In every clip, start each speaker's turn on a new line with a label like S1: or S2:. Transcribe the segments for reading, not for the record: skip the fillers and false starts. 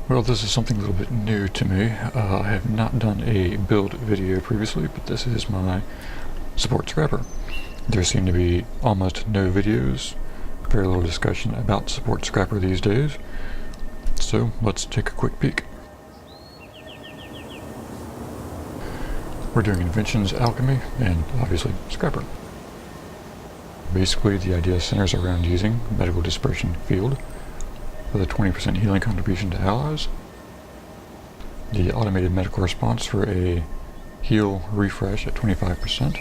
S1: Well, this is something a little bit new to me. I have not done a build video previously, but this is my support Scrapper. There seem to be almost no videos, very little discussion about support Scrapper these days. So let's take a quick peek. We're doing Inventions, Alchemy, and obviously Scrapper. Basically, the idea centers around using Medical Dispersion Field with a 20% healing contribution to allies, the automated medical response for a heal refresh at 25%.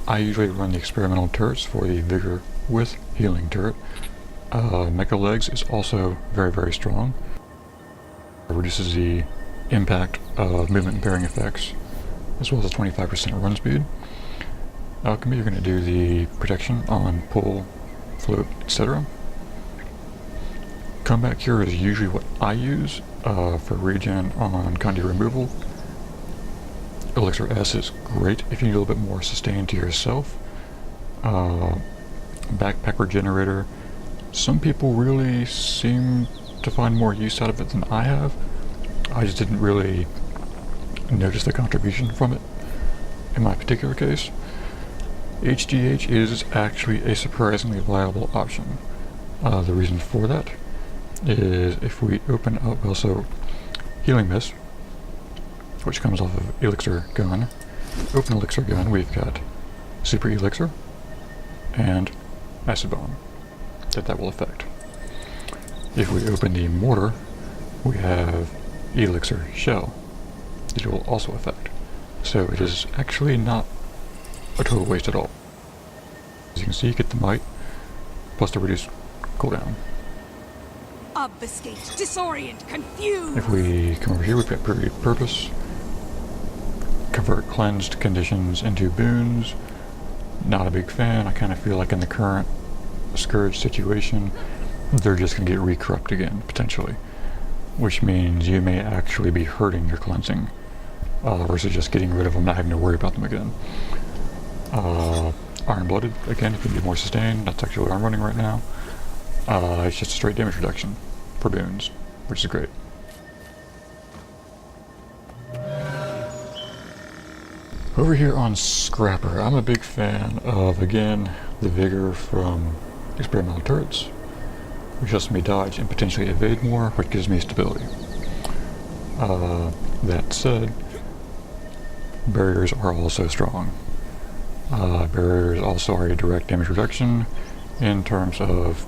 S1: I usually run the experimental turrets for the Vigor with healing turret. Mecha Legs is also very, very strong. It reduces the impact of movement impairing effects, as well as a 25% run speed. Alchemy, you're going to do the protection on pull, float, etc. Combat Cure is usually what I use for regen on conduit removal. Elixir S is great if you need a little bit more sustain to yourself. Backpack Regenerator, some people really seem to find more use out of it than I have. I just didn't really notice the contribution from it in my particular case. HGH is actually a surprisingly viable option. The reason for that is if we open up also Healing Mist, which comes off of Elixir Gun. Open Elixir Gun, we've got Super Elixir and Acid Bomb that will affect. If we open the Mortar, we have Elixir Shell that will also affect. So it is actually not a total waste at all. As you can see, you get the Might plus the reduced cooldown.
S2: Obfuscate, disorient, confuse.
S1: If we come over here, we've got Period Purpose. Convert cleansed conditions into boons. Not a big fan. I kind of feel like in the current Scourge situation, they're just going to get re-corrupt again, potentially. Which means you may actually be hurting your cleansing, versus just getting rid of them, not having to worry about them again. Iron-Blooded, again, if you need more sustain, that's actually what I'm running right now. It's just a straight damage reduction for boons, which is great. Over here on Scrapper, I'm a big fan of, again, the Vigor from experimental turrets, which lets me dodge and potentially evade more, which gives me stability. That said, barriers are also strong. Barriers also are a direct damage reduction in terms of,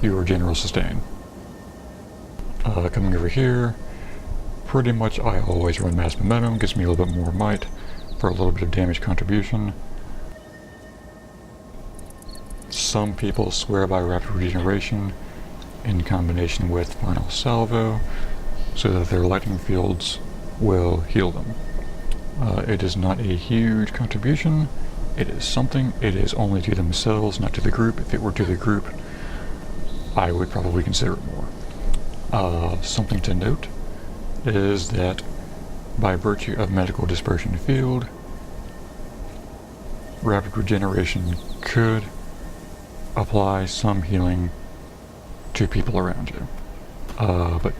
S1: your general sustain. Coming over here, pretty much I always run Mass Momentum, gives me a little bit more might for a little bit of damage contribution. Some people swear by Rapid Regeneration in combination with Final Salvo so that their lightning fields will heal them. It is not a huge contribution. It is something. It is only to themselves, not to the group. If it were to the group, I would probably consider it more. Something to note is that by virtue of Medical Dispersion Field, Rapid Regeneration could apply some healing to people around you. But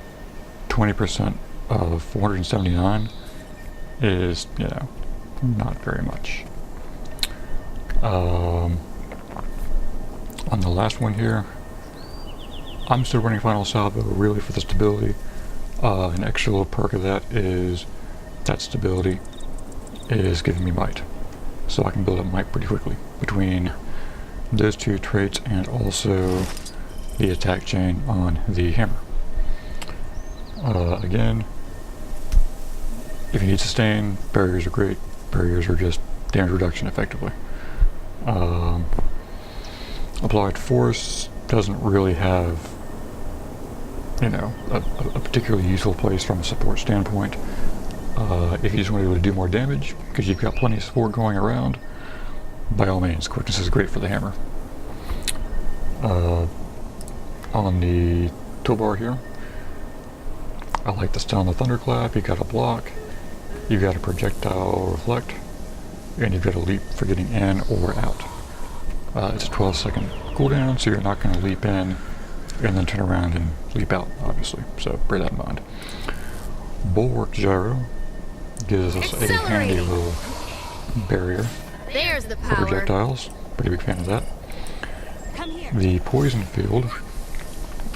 S1: 20% of 479 is, not very much. On the last one here, I'm still running Final Salvo really for the stability. An extra little perk of that is that stability is giving me might. So I can build up might pretty quickly between those two traits and also the attack chain on the hammer. Again, if you need sustain, barriers are great. Barriers are just damage reduction effectively. Applied Force doesn't really have, a particularly useful place from a support standpoint. If you just want to be able to do more damage, because you've got plenty of support going around, by all means, quickness is great for the hammer. On the toolbar here, I like the stun on the Thunderclap. You got a block, you got a projectile reflect, and you've got a leap for getting in or out. It's a 12-second cooldown, so you're not going to leap in and then turn around and leap out, obviously. So bear that in mind. Bulwark gyro gives us a handy little barrier
S3: There's the
S1: for
S3: power.
S1: projectiles. Pretty big fan of that.
S2: Come here.
S1: The poison field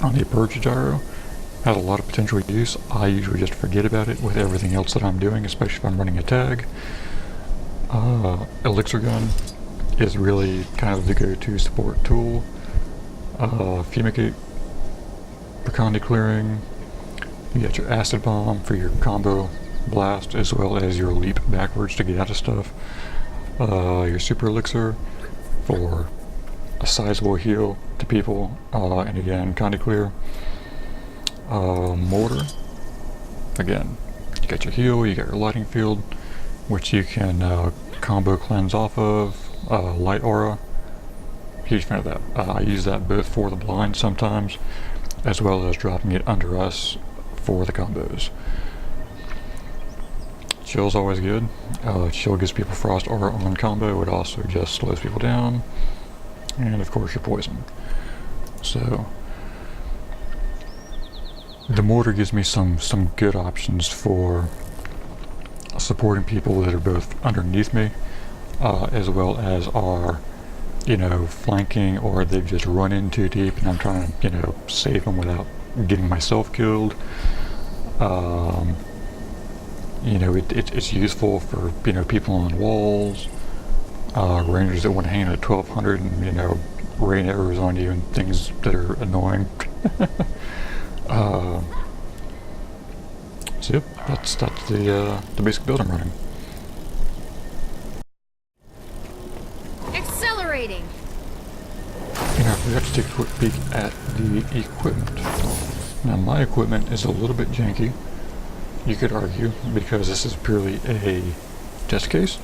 S1: on the purge gyro has a lot of potential use. I usually just forget about it with everything else that I'm doing, especially if I'm running a tag. Elixir gun is really kind of the go-to support tool. Fumigate for condy clearing. You got your acid bomb for your combo blast, as well as your leap backwards to get out of stuff. Your super elixir for a sizable heal to people, and again, condy clear. Mortar, again, you got your heal, you got your lighting field, which you can combo cleanse off of. Light aura, huge fan of that. I use that both for the blind sometimes, as well as dropping it under us for the combos. Chill's always good. Chill gives people frost aura on combo. It also just slows people down, and of course your poison. So the mortar gives me some good options for supporting people that are both underneath me, as well as are, flanking, or they've just run in too deep and I'm trying to, save them without getting myself killed. It's useful for, people on walls, rangers that want to hang at 1200 and, rain arrows on you and things that are annoying. So yep, that's the basic build I'm running.
S3: Accelerating.
S1: We have to take a quick peek at the equipment. Now my equipment is a little bit janky, you could argue, because this is purely a test case,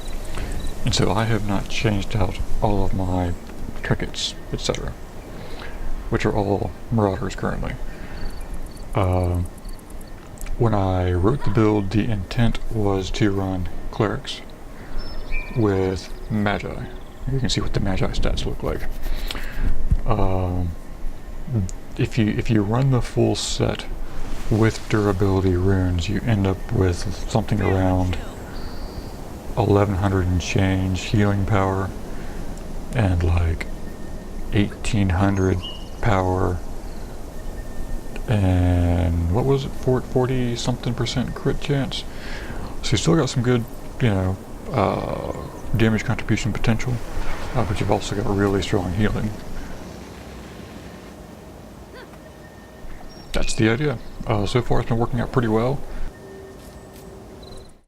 S1: and so I have not changed out all of my trinkets, etc., which are all Marauders currently. When I wrote the build, the intent was to run clerics with magi. You can see what the magi stats look like. If you run the full set with durability runes, you end up with something around 1100 and change healing power and like 1800 power, and what was it, 40 something % crit chance. So you still got some good, damage contribution potential, but you've also got really strong healing. That's the idea. So far it's been working out pretty well.